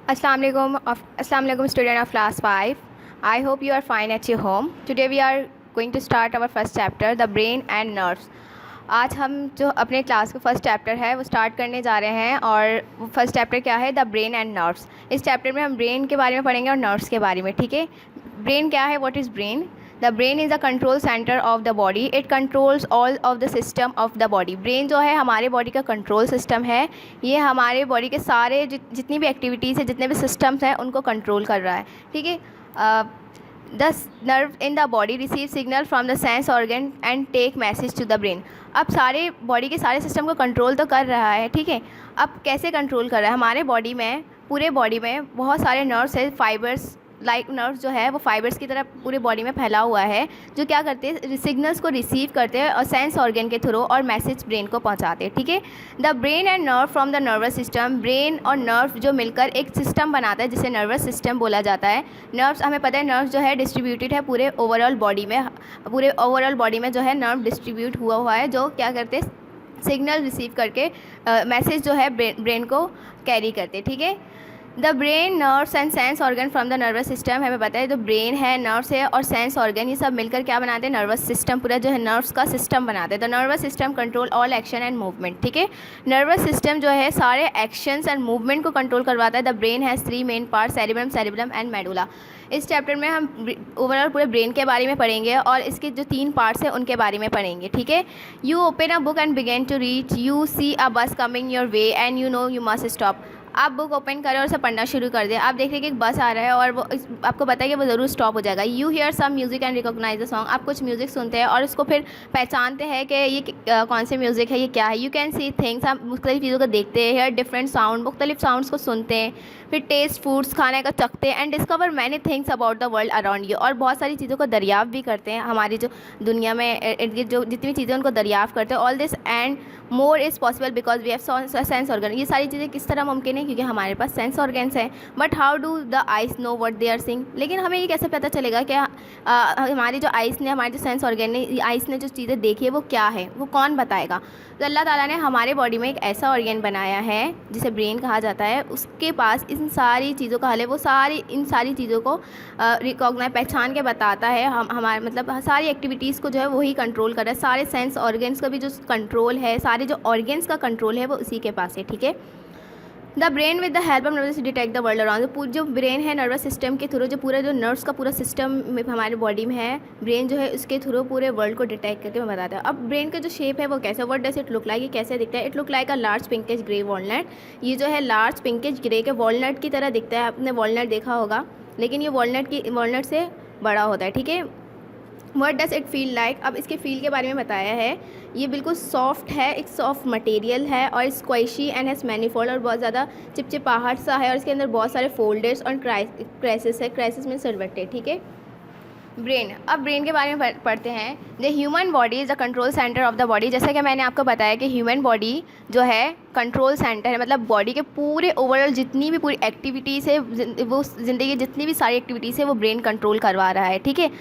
Assalamualaikum student of class 5. I hope you are fine at your home. Today we are going to start our first chapter, the brain and nerves. आज हम जो अपने class का first chapter है वो start करने जा रहे हैं और वो फर्स्ट चैप्टर क्या है, द ब्रेन एंड नर्व्स। इस चैप्टर में हम ब्रेन के बारे में पढ़ेंगे और नर्व्स के बारे में। ठीक है, ब्रेन क्या है, what is brain? The brain is the control centre of the body, it controls all of the system of the body. Brain जो है हमारे बॉडी का कंट्रोल सिस्टम है, ये हमारे बॉडी के सारे जितनी भी एक्टिविटीज़ है, जितने भी सिस्टम्स हैं उनको कंट्रोल कर रहा है। ठीक है, the nerve in the body receive signal from the sense organ and take message to the brain. अब सारे बॉडी के सारे सिस्टम को कंट्रोल तो कर रहा है। ठीक है, अब कैसे कंट्रोल कर रहा है? हमारे बॉडी में, पूरे बॉडी में बहुत सारे नर्व्स है, फाइबर्स लाइक नर्व्स जो है वो फाइबर्स की तरह पूरे बॉडी में फैला हुआ है, जो क्या करते हैं, सिग्नल्स को रिसीव करते हैं और सेंस ऑर्गन के थ्रू और मैसेज ब्रेन को पहुंचाते हैं। ठीक है, the brain and nerve from the nervous system, brain और नर्व जो मिलकर एक सिस्टम बनाता है जिसे नर्वस सिस्टम बोला जाता है। नर्व्स, हमें पता है नर्व जो है डिस्ट्रीब्यूटेड है पूरे ओवरऑल बॉडी में, पूरे ओवरऑल बॉडी में जो है नर्व डिस्ट्रीब्यूट हुआ है, जो क्या करते हैं, सिग्नल रिसीव करके मैसेज जो है ब्रेन को कैरी करते। ठीक है, the brain, nerves and sense organ from the nervous system, हमें पता है जो ब्रेन है, नर्व्स है और सेंस ऑर्गन, ये सब मिलकर क्या बनाते हैं, नर्वस सिस्टम, पूरा जो है नर्व्स का सिस्टम बनाते हैं। The nervous system control all action and movement. ठीक है, नर्वस सिस्टम जो है सारे एक्शंस एंड मूवमेंट को कंट्रोल करवाता है। The brain has 3 main part, cerebrum and medulla. इस चैप्टर में हम ओवरऑल पूरे ब्रेन के बारे में पढ़ेंगे और इसके जो 3 पार्ट्स हैं उनके बारे में पढ़ेंगे। ठीक है, you open a book and begin to read, you see a bus coming your way and you know you must stop. आप बुक ओपन करें और उसे पढ़ना शुरू कर दें, आप देख रहे हैं कि एक बस आ रहा है और वो आपको पता है कि वो ज़रूर स्टॉप हो जाएगा। You hear some music and recognise the song, आप कुछ म्यूज़िक सुनते हैं और उसको फिर पहचानते हैं कि ये कौन से म्यूज़िक है, ये क्या है। यू कैन सी थिंग्स, आप मुख्तलिफ चीज़ों को देखते हैं, हेयर डिफरेंट साउंड, मुख्तलिफ साउंड्स को सुनते हैं, फिर टेस्ट फूड्स, खाने का चखते हैं, and discover many things about the world around you, और बहुत सारी चीज़ों को दरियाफ़ भी करते हैं। हमारी जो दुनिया में जो जितनी भी चीज़ें उनको दरियाफ़ करते हैं। All this and more is possible because we have sense organ. ये सारी चीज़ें किस तरह मुमकिन है, क्योंकि हमारे पास सेंस ऑर्गन्स हैं। But how do the eyes know what they are seeing, लेकिन हमें ये कैसे पता चलेगा कि हमारी जो आइस ने, हमारे जो सेंस ऑर्गन ने, आइस ने जो चीज़ें देखी है वो क्या है, वो कौन बताएगा? तो अल्लाह ताला ने हमारे बॉडी में एक ऐसा ऑर्गन बनाया है जिसे ब्रेन कहा जाता है, उसके पास इन सारी चीज़ों का हल है। वो इन सारी चीज़ों को रिकॉग्नाइज, पहचान के बताता है। हमारे मतलब सारी एक्टिविटीज़ को जो है वही कंट्रोल कर रहा है। सारे सेंस ऑर्गन्स का भी जो कंट्रोल है, सारे जो ऑर्गन्स का कंट्रोल है वो उसी के पास है। ठीक है, the brain with the help of nervous detect the world around, जो ब्रेन है नर्वस सिस्टम के थ्रू, जो पूरा जो नर्व्स का पूरा सिस्टम हमारे बॉडी में है, ब्रेन जो है उसके थ्रू पूरे वर्ल्ड को डिटेक्ट करके मैं बताता हूँ। अब ब्रेन का जो शेप है वो कैसे, what does it look like, ये कैसे दिखता है? It look like a large pinkish grey walnut. ये जो है लार्ज पिंकिश ग्रे के वॉलनट की तरह दिखता है। आपने वॉलनट देखा होगा, लेकिन ये वॉलनट से बड़ा होता है। ठीक है, what does it feel like, अब इसके फील के बारे में बताया है। ये बिल्कुल सॉफ्ट है, एक सॉफ्ट मटेरियल है और स्क्वाइशी एंड हैज़ मैनीफोल्ड, और बहुत ज़्यादा चिपचिपाहट सा है और इसके अंदर बहुत सारे फोल्डर्स और क्राइसिस है। क्राइसिस में सिलवट्टे। ठीक है, ब्रेन, अब ब्रेन के बारे में पढ़ते हैं। The human body is the control centre of the body. जैसा कि मैंने आपको बताया कि ह्यूमन बॉडी जो है कंट्रोल सेंटर है, मतलब बॉडी के पूरे ओवरऑल जितनी भी पूरी एक्टिविटीज़ है, वो ज़िंदगी जितनी भी सारी एक्टिविटीज़ है वो ब्रेन कंट्रोल करवा रहा है। ठीक है,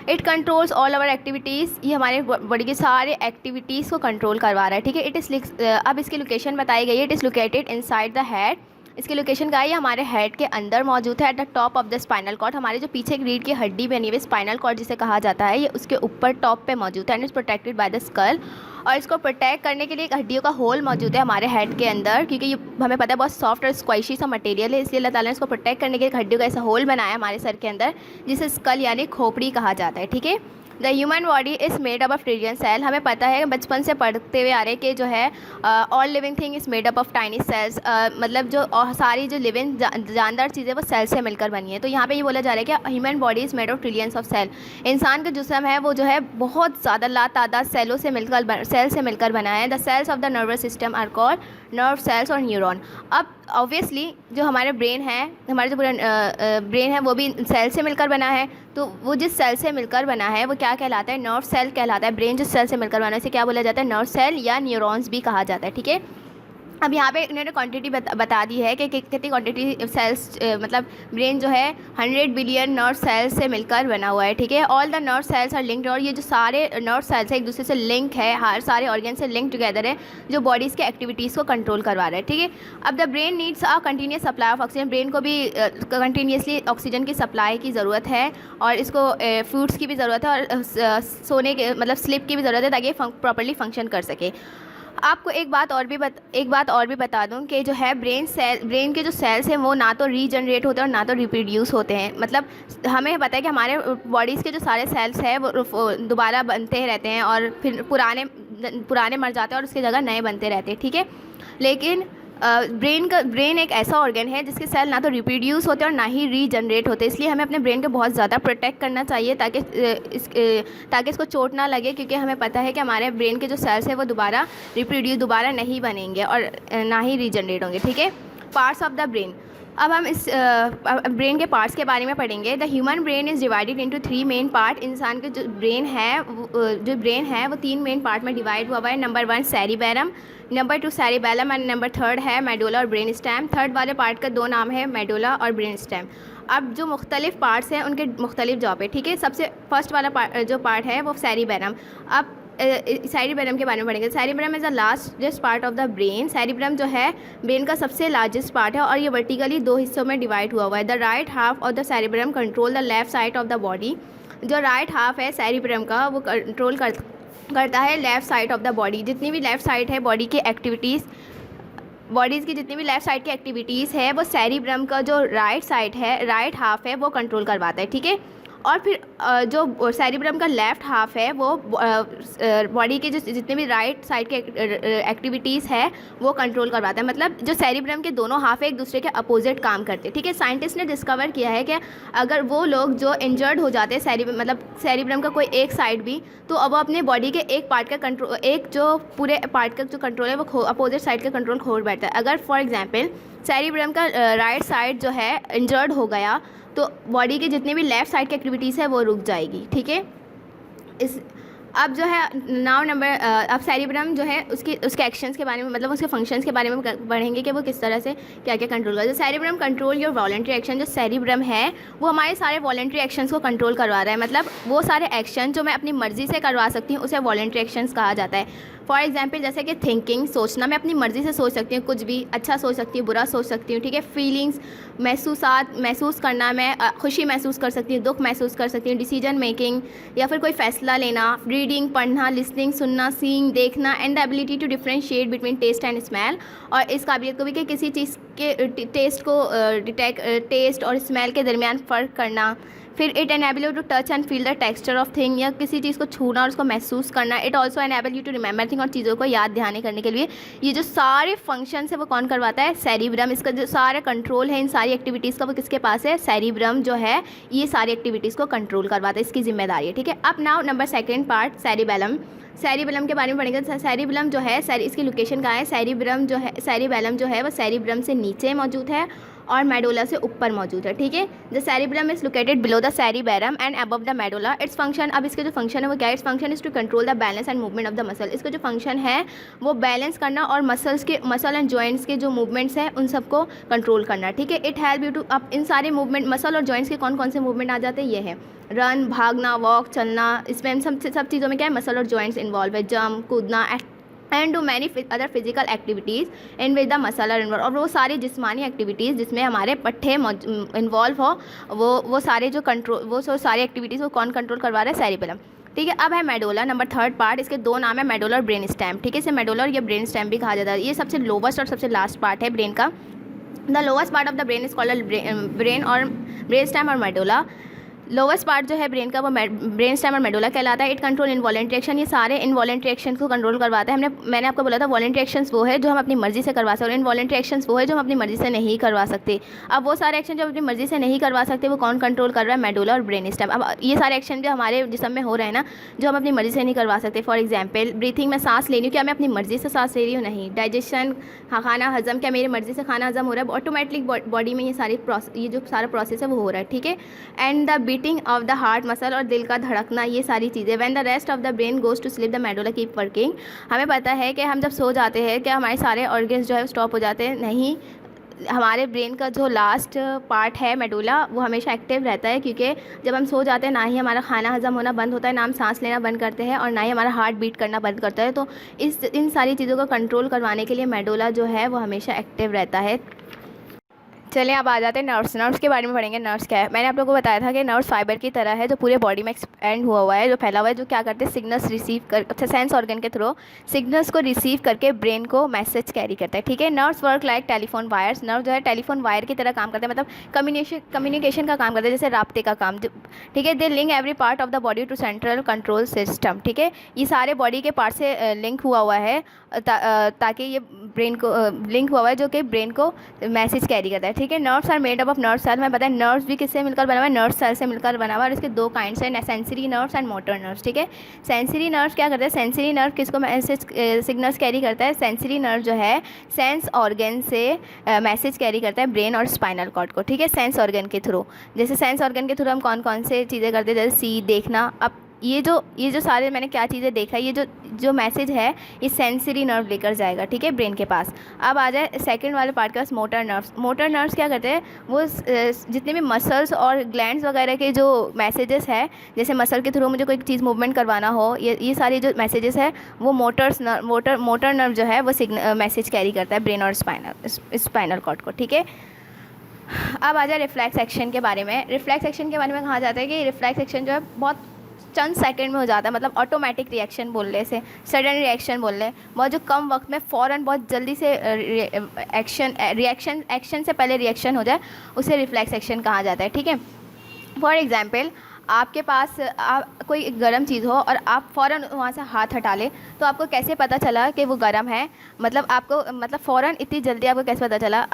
it controls all our activities, ये हमारे बॉडी के सारे एक्टिविटीज़ को कंट्रोल करवा रहा है। ठीक है, इट इज़, अब इसकी लोकेशन बताई गई है। It is located inside the head, इसकी लोकेशन का है, ये हमारे हेड के अंदर मौजूद है। At the top of the spinal cord, हमारे जो पीछे एक रीढ़ की हड्डी बनी हुई स्पाइनल कॉर्ड जिसे कहा जाता है, ये उसके ऊपर टॉप पे मौजूद है। And is protected by the skull, और इसको प्रोटेक्ट करने के लिए एक हड्डियों का होल मौजूद है हमारे हेड के अंदर, क्योंकि ये हमें पता है बहुत सॉफ्ट और स्क्वाइशी सा मटेरियल है, इसलिए अल्लाह ताला ने इसको प्रोटेक्ट करने के लिए एक हड्डियों का ऐसा होल बनाया हमारे सर के अंदर, जिसे स्कल यानी खोपड़ी कहा जाता है। ठीक है, the human body is made up of trillion cell, हमें पता है बचपन से पढ़ते हुए आ रहे हैं कि जो है all living thing is made up of tiny cells, मतलब जो सारी जो लिविंग जानदार चीज़ें वो सेल से मिलकर बनी है। तो यहाँ पे ये बोला जा रहा है कि human body is made of trillions of cell, इंसान का जिस्म है वो जो है बहुत ज़्यादा लातादाद सेल से मिलकर बना है। The cells of the nervous system are called nerve cells और न्यूरॉन। अब ऑब्वियसली जो हमारे ब्रेन है, हमारे जो पूरा ब्रेन है वो भी सेल से मिलकर बना है, तो वो जिस सेल से मिलकर बना है वो क्या कहलाता है, नर्व सेल कहलाता है। ब्रेन जिस सेल से मिलकर बना है उसे क्या बोला जाता है, नर्व सेल या न्यूरॉन्स भी कहा जाता है। ठीक है, अब यहाँ पे इन्होंने क्वांटिटी बता दी है कि कितनी क्वांटिटी सेल्स मतलब ब्रेन जो है 100 बिलियन नर्व सेल्स से मिलकर बना हुआ है, ठीक है। All the nerve cells are linked, और ये जो सारे नर्व सेल्स है एक दूसरे से लिंक है, हर सारे ऑर्गन से लिंक टुगेदर है, जो बॉडीज़ के एक्टिविटीज़ को कंट्रोल करवा रहा है, ठीक है। अब the brain needs a continuous supply of oxygen, brain को भी कंटिन्यूसली ऑक्सीजन की सप्लाई की ज़रूरत है, और इसको फूड्स की भी ज़रूरत है, और सोने के मतलब स्लिप की भी ज़रूरत है, ताकि प्रॉपरली फंक्शन कर सके। आपको एक बात और भी बता दूं कि जो है ब्रेन के जो सेल्स हैं वो ना तो रीजनरेट होते हैं और ना तो रिप्रोड्यूस होते हैं। मतलब हमें पता है कि हमारे बॉडीज़ के जो सारे सेल्स हैं वो दोबारा बनते रहते हैं, और फिर पुराने मर जाते हैं और उसकी जगह नए बनते रहते हैं, ठीक है। लेकिन ब्रेन एक ऐसा ऑर्गन है जिसके सेल ना तो रिप्रोड्यूस होते और ना ही रीजनरेट होते, इसलिए हमें अपने ब्रेन को बहुत ज़्यादा प्रोटेक्ट करना चाहिए ताकि इसको चोट ना लगे, क्योंकि हमें पता है कि हमारे ब्रेन के जो सेल्स हैं वो दोबारा नहीं बनेंगे और ना ही रीजनरेट होंगे, ठीक है। पार्ट्स ऑफ द ब्रेन, अब हम इस ब्रेन के पार्ट्स के बारे में पढ़ेंगे। The human brain is divided into 3 main part, इंसान के जो ब्रेन है वो 3 मेन पार्ट में डिवाइड हुआ है। Number 1 cerebrum, number 2 cerebellum, and number 3 है मेडुला और ब्रेन स्टेम। थर्ड वाले पार्ट का 2 नाम है मेडुला और ब्रेन स्टेम। अब जो मुख्तलिफ पार्ट्स हैं उनके मुख्तलिफ जॉब है, ठीक है। सबसे फर्स्ट वाला जो पार्ट है वो सेरिबेरम। अब सेरिबेरम के बारे में पढ़ेंगे। Cerebrum is the largest part of the brain. Cerebrum जो है ब्रेन का सबसे लार्जेस्ट पार्ट है, और ये वर्टिकली 2 हिस्सों में डिवाइड हुआ है। The right half of the cerebrum control the left side of the body. जो राइट हाफ है सेरिबेरम का वो कंट्रोल करता है left side of the body. जितनी भी लेफ़्ट साइड है बॉडीज़ की जितनी भी लेफ़्ट साइड की एक्टिविटीज़ है वो सेरिब्रम का जो राइट हाफ है वो कंट्रोल करवाता है, ठीक है। और फिर जो सेरिब्रम का लेफ़्ट हाफ है वो बॉडी के जो जितने भी राइट साइड के एक्टिविटीज़ है वो कंट्रोल करवाता है। मतलब जो सेरिब्रम के दोनों हाफ एक दूसरे के अपोजिट काम करते हैं, ठीक है। साइंटिस्ट ने डिस्कवर किया है कि अगर वो लोग जो इंजर्ड हो जाते हैं सेरिब्रम का कोई एक साइड भी, तो अब वो अपने बॉडी के एक पार्ट का कंट्रोल, एक जो पूरे पार्ट का जो कंट्रोल है वो अपोजिट साइड का कंट्रोल खो बैठता है। अगर फॉर एग्जाम्पल सेरिब्रम का राइट साइड जो है इंजर्ड हो गया तो बॉडी की जितनी भी लेफ़्ट साइड की एक्टिविटीज़ है वो रुक जाएगी, ठीक है। अब जो है अब सेरिब्रम जो है उसके एक्शंस के बारे में, मतलब उसके फंक्शंस के बारे में पढ़ेंगे कि वो किस तरह से क्या क्या कंट्रोल करता है। Cerebrum control your voluntary action. जो सेरिब्रम है वो हमारे सारे वॉलंटरी एक्शंस को कंट्रोल करवा रहा है। मतलब वो सारे एक्शन जो मैं अपनी मर्ज़ी से करवा सकती हूँ उसे वॉलंटरी एक्शंस कहा जाता है। फॉर एग्जाम्पल जैसे कि थिंकिंग, सोचना, मैं अपनी मर्ज़ी से सोच सकती हूँ, कुछ भी अच्छा सोच सकती हूँ, बुरा सोच सकती हूँ, ठीक है। फीलिंग्स, महसूस करना, मैं खुशी महसूस कर सकती हूँ, दुख महसूस कर सकती हूँ। डिसीजन मेकिंग या फिर कोई फ़ैसला लेना। रीडिंग, पढ़ना, लिसनिंग, सुनना, सीइंग, देखना। And the ability to differentiate between taste and smell, और इस काबिलियत को भी कि किसी चीज़ के टेस्ट और स्मेल के दरमियान फ़र्क करना। फिर it enable you to touch and feel the texture of thing, या किसी चीज़ को छूना और उसको महसूस करना। It also enable you to remember thing, और चीज़ों को याद ध्यान करने के लिए ये जो सारे फंक्शन है वो कौन करवाता है? सेरिब्रम। इसका जो सारा कंट्रोल है इन सारी एक्टिविटीज़ का वो किसके पास है? सेरिब्रम जो है ये सारी एक्टिविटीज़ को कंट्रोल करवाता है, इसकी जिम्मेदारी है, ठीक है। अब now number 2 part cerebellum. Cerebellum के बारे में पढ़ेंगे। सेरिबेलम जो है इसकी लोकेशन कहाँ है? सेरिबेलम जो है वो सेरिब्रम से नीचे मौजूद है और मेडुला से ऊपर मौजूद है, ठीक है। The cerebrum is located below the cerebellum and above the medulla. Its function, अब इसके जो फंक्शन है वो क्या है? Its function is to control the balance and movement of the muscle. इसका जो फंक्शन है वो बैलेंस करना और मसल एंड जॉइंट्स के जो मूवमेंट्स हैं उन सबको कंट्रोल करना, ठीक है। इट हेल्प यू टू, अब इन सारे मूवमेंट मसल और जॉइंट्स के कौन कौन से मूवमेंट आ जाते हैं? ये है रन, भागना, वॉक, चलना। इसमें सब चीज़ों में क्या है? मसल और जॉइंट्स इन्वॉल्व है। जंप, कूदना, and do many other physical activities in which the muscle are involve. और वो सारी जिस्मानी एक्टिविटीज़ जिसमें हमारे पट्टे इन्वॉल्व हो वो सारे सारी एक्टिविटीज़ वो कौन कंट्रोल करवा रहा है? सेरिबेलम, ठीक है। अब है मेडुला, नंबर 3 पार्ट। इसके 2 नाम है, मेडुला और ब्रेन स्टेम, ठीक है। इसे मेडुला और ये ब्रेन स्टेम भी कहा जाता है। ये सबसे लोवेस्ट और सबसे लास्ट पार्ट है ब्रेन का। The lowest part of the brain is called brain और ब्रेन स्टेम और मेडुला। लोवेस्ट पार्ट जो है ब्रेन का वो ब्रेन स्टेम और मेडुला कहलाता है। इट कंट्रोल इनवॉलेंट्री एक्शन, ये सारे इनवॉलेंट्री एक्शन को कंट्रोल करवाता है। मैंने आपको बोला था वॉलेंट्री एक्शंस वो है जो हम अपनी मर्जी से करवा सकते हैं, और इनवॉलेंट्री एक्शंस वो है जो हम अपनी मर्जी से नहीं करवा सकते। अब वो सारे एक्शन जो अपनी मर्जी से नहीं करवा सकते वो कौन कंट्रोल कर रहा है? मेडुला और ब्रेन स्टेम। अब ये सारे एक्शन जो हमारे जिस्म में हो रहे हैं ना, जो हम अपनी मर्जी से नहीं करवा सकते। फॉर एग्जाम्पल ब्रीथिंग, में सांस ले रही हूँ, क्या मैं अपनी मर्जी से सांस ले रही हूँ? नहीं। डाइजेशन, खाना हजम, क्या मेरी मर्जी से खाना हजम हो रहा है? ऑटोमेटिक बॉडी में ये जो सारा प्रोसेस है वो हो रहा है, ठीक है। And the beating of the heart muscle और दिल का धड़कना, ये सारी चीज़ें। When the rest of the brain goes to sleep the medulla keep working. हमें पता है कि हम जब सो जाते हैं क्या हमारे सारे ऑर्गन्स जो है स्टॉप हो जाते हैं? नहीं, हमारे ब्रेन का जो लास्ट पार्ट है मेडुला वो हमेशा एक्टिव रहता है, क्योंकि जब हम सो जाते हैं ना ही हमारा खाना हज़म होना बंद होता है, ना हम सांस लेना बंद करते हैं और ना ही हमारा हार्ट बीट करना बंद करता है। तो इन सारी चीज़ों को कंट्रोल करवाने के लिए मेडुला जो है वो हमेशा एक्टिव रहता है। चलिए अब आ जाते हैं नर्व्स। नर्व्स के बारे में पढ़ेंगे। नर्व्स क्या है? मैंने आप लोगों को बताया था कि नर्व्स फाइबर की तरह है जो पूरे बॉडी में एक्सपेंड हुआ है, जो फैला हुआ है, जो क्या करते हैं सिग्नल्स रिसीव कर, अच्छा सेंस ऑर्गन के थ्रू सिग्नल्स को रिसीव करके ब्रेन को मैसेज कैरी करता है। ठीक है, nerves work like telephone wires. Nerve जो है टेलीफोन वायर की तरह काम करते हैं, मतलब कम्युनिकेशन का काम करते हैं, जैसे राब्ते का काम। ठीक है, they link every part of the body to central control system. ठीक है, ये सारे बॉडी के पार्ट से लिंक हुआ है ताकि ये ब्रेन को लिंक हुआ है जो कि ब्रेन को मैसेज कैरी करता है। ठीक है, nerves are made up of nerve cell. मैं बताया नर्व्स भी किससे मिलकर बना हुआ है? नर्व सेल से मिलकर बना हुआ है। और इसके दो काइंड्स हैं, sensory nerves and motor nerves. ठीक है, सेंसरी नर्व्स क्या करते हैं? सेंसरी नर्व किसको मैसेज सिग्नल्स कैरी करता है? सेंसरी नर्व जो है सेंस ऑर्गन से मैसेज कैरी करता है ब्रेन और स्पाइनल कॉर्ड को। ठीक है, सेंस ऑर्गन के थ्रू। जैसे सेंस ऑर्गन के थ्रू हम कौन कौन से चीज़ें करते हैं? जैसे सी देखना। अब ये जो सारे मैंने क्या चीज़ें देखा, ये जो मैसेज है ये सेंसरी नर्व लेकर जाएगा। ठीक है, ब्रेन के पास। अब आ जाए सेकंड वाले पार्ट के पास, मोटर नर्व्स। मोटर नर्व्स क्या करते हैं? वो जितने भी मसल्स और ग्लैंड्स वगैरह के जो मैसेजेस है, जैसे मसल के थ्रू मुझे कोई चीज़ मूवमेंट करवाना हो, ये सारी जो मैसेजेस है वो मोटर नर्व जो है वो मैसेज कैरी करता है ब्रेन और स्पाइनल कॉर्ड को। ठीक है, अब आ जाए रिफ्लेक्स एक्शन के बारे में। रिफ्लेक्स एक्शन के बारे में कहा जाता है कि रिफ्लेक्स एक्शन जो है बहुत चंद सेकंड में हो जाता है, मतलब ऑटोमेटिक रिएक्शन बोल ले से, सडन रिएक्शन बोल ले, बहुत जो कम वक्त में फ़ौरन बहुत जल्दी से एक्शन से पहले रिएक्शन हो जाए, उसे रिफ्लेक्स एक्शन कहा जाता है। ठीक है, फॉर एग्जांपल आपके पास कोई गर्म चीज़ हो और आप फ़ौरन वहाँ से हाथ हटा लें, तो आपको कैसे पता चला कि वो गर्म है? मतलब फ़ौरन इतनी जल्दी आपको कैसे पता चला?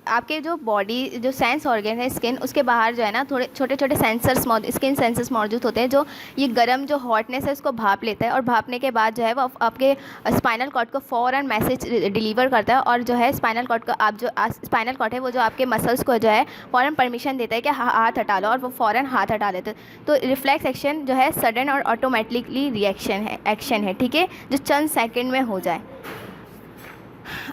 आपके जो बॉडी जो सेंस ऑर्गन है स्किन, उसके बाहर जो है ना थोड़े छोटे छोटे सेंसर्स स्किन सेंसर्स मौजूद होते हैं, जो ये गर्म जो हॉटनेस है उसको भाप लेता है, और भापने के बाद जो है वो आपके स्पाइनल कॉर्ड को फ़ौरन मैसेज डिलीवर करता है, और जो है स्पाइनल कॉर्ड का स्पाइनल कॉर्ड है वो जो आपके मसल्स को जो है फ़ौरन परमिशन देता है कि हाथ हटा लो, और वो फ़ौरन हाथ हटा लेते हैं। तो रिफ्लेक्स एक्शन जो है सडन और ऑटोमेटिकली एक्शन है। ठीक है, जो चंद सेकेंड में हो जाए।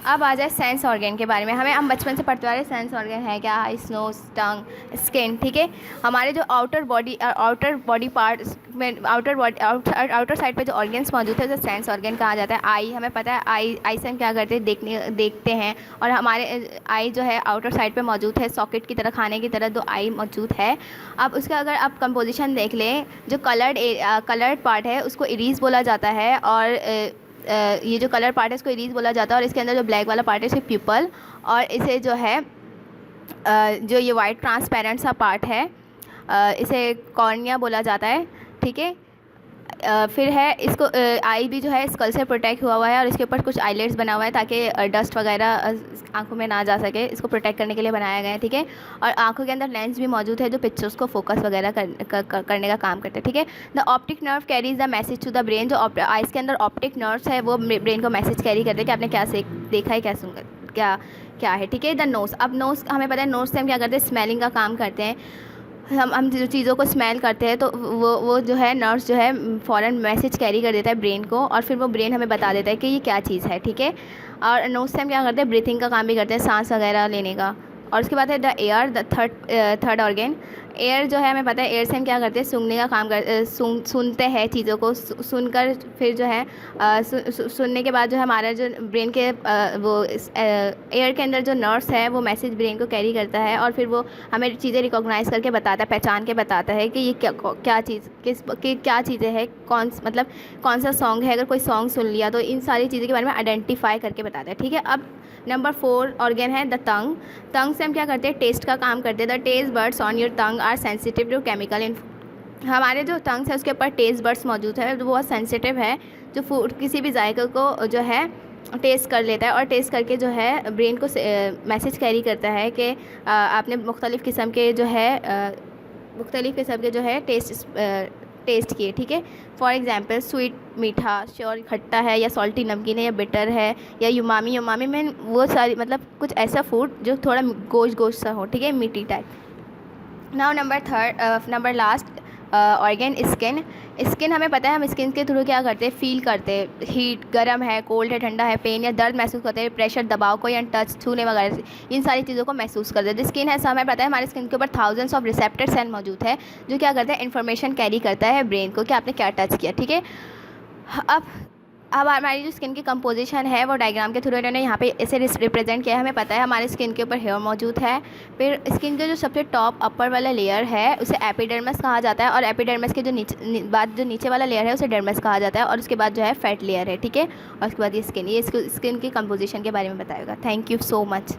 अब आ जाए सेंस ऑर्गन के बारे में। हम बचपन से पढ़ते आ रहे सेंस ऑर्गन है क्या? आइस, नोज, टंग, स्किन। ठीक है, हमारे जो आउटर बॉडी पार्ट में आउटर साइड पे जो ऑर्गन्स मौजूद है उसे सेंस ऑर्गन कहा जाता है। आई, हमें पता है आई से हम क्या करते हैं? देखते हैं, और हमारे आई जो है आउटर साइड पे मौजूद है, सॉकेट की तरह, खाने की तरह दो आई मौजूद है। अब उसका अगर आप कंपोजिशन देख लें, जो कलर्ड पार्ट है उसको इरीज बोला जाता है, और ये जो कलर पार्ट है इसको इरीज बोला जाता है, और इसके अंदर जो ब्लैक वाला पार्ट है इसे प्यूपल, और इसे जो है जो ये वाइट ट्रांसपेरेंट सा पार्ट है इसे कॉर्निया बोला जाता है। ठीक है, फिर है इसको आई भी जो है स्कल से प्रोटेक्ट हुआ है, और इसके ऊपर कुछ आईलेट्स बना हुआ है ताकि डस्ट वगैरह आंखों में ना जा सके, इसको प्रोटेक्ट करने के लिए बनाया गया है। ठीक है, और आंखों के अंदर लेंस भी मौजूद है जो पिक्चर्स को फोकस वगैरह करने का काम करते हैं। ठीक है, the optic nerve carries the message to the brain. जो आइज़ के अंदर ऑप्टिक नर्व्स है वो ब्रेन को मैसेज कैरी करते हैं कि आपने क्या देखा है, क्या सुन क्या है। ठीक है, द नोज़। अब नोज़ हमें पता है, नोज़ से हम क्या करते हैं? स्मेलिंग का काम करते हैं। हम जो चीज़ों को स्मेल करते हैं तो वो जो है नर्व्स जो है फ़ौरन मैसेज कैरी कर देता है ब्रेन को, और फिर वो ब्रेन हमें बता देता है कि ये क्या चीज़ है। ठीक है, और नोज़ से हम क्या करते हैं? ब्रीथिंग का काम भी करते हैं, सांस वगैरह लेने का। और उसके बाद है the air, the third organ. Air जो है हमें पता है एयर से हम क्या करते हैं? सूंघने का काम सुनते हैं चीज़ों को, सुनकर फिर जो है सुनने के बाद जो है हमारा जो ब्रेन के वो एयर के अंदर जो नर्व्स है वो मैसेज ब्रेन को कैरी करता है, और फिर वो हमें चीज़ें रिकॉग्नाइज करके बताता है, पहचान के बताता है कि ये क्या चीज़ें हैं, कौन सा सॉन्ग है। अगर कोई सॉन्ग सुन लिया तो इन सारी चीज़ों के बारे में आइडेंटिफाई करके बताता है। ठीक है, अब नंबर 4 ऑर्गन है द टंग। टंग से हम क्या करते हैं? टेस्ट का काम करते हैं। The taste buds on your tongue are sensitive to chemical. हमारे जो टंग्स है उसके ऊपर टेस्ट बर्ड्स मौजूद है, जो बहुत सेंसिटिव है, जो फूड किसी भी जायके को जो है टेस्ट कर लेता है, और टेस्ट करके जो है ब्रेन को मैसेज कैरी करता है कि आपने मुख्तलिफ़ किस्म के जो है टेस्ट किए। ठीक है, फॉर एग्जांपल स्वीट मीठा, श्योर खट्टा है, या सॉल्टी नमकीन है, या बिटर है, या युमामी में वो सारी, मतलब कुछ ऐसा फूड जो थोड़ा गोश्त सा हो। ठीक है, मीठी type. Now number last organ skin. Skin हमें पता है हम स्किन के थ्रू क्या करते हैं, फील करते हैं, हीट, गर्म है, कोल्ड है, ठंडा है, पेन या दर्द महसूस करते हैं, प्रेशर, दबाव को या टच, छूने वगैरह से इन सारी चीज़ों को महसूस करते हैं। जो स्किन है हमें पता है हमारी स्किन के ऊपर थाउजेंड्स ऑफ रिसेप्टर सेल मौजूद है जो क्या करते हैं, इन्फॉर्मेशन कैरी करता है ब्रेन को कि आपने क्या टच किया। ठीक है, अब हमारी जो स्किन की कंपोजिशन है वो डायग्राम के थ्रू इन्होंने यहाँ पे इसे रिप्रेजेंट किया है। हमें पता है हमारे स्किन के ऊपर हेयर मौजूद है, फिर स्किन के जो सबसे टॉप अपर वाला लेयर है उसे एपिडर्मिस कहा जाता है, और एपिडर्मिस के जो नीचे वाला लेयर है उसे डर्मिस कहा जाता है, और उसके बाद जो है फैट लेयर है। ठीक है, और उसके बाद ये स्किन की कंपोजिशन के बारे में बताएगा। Thank you so much.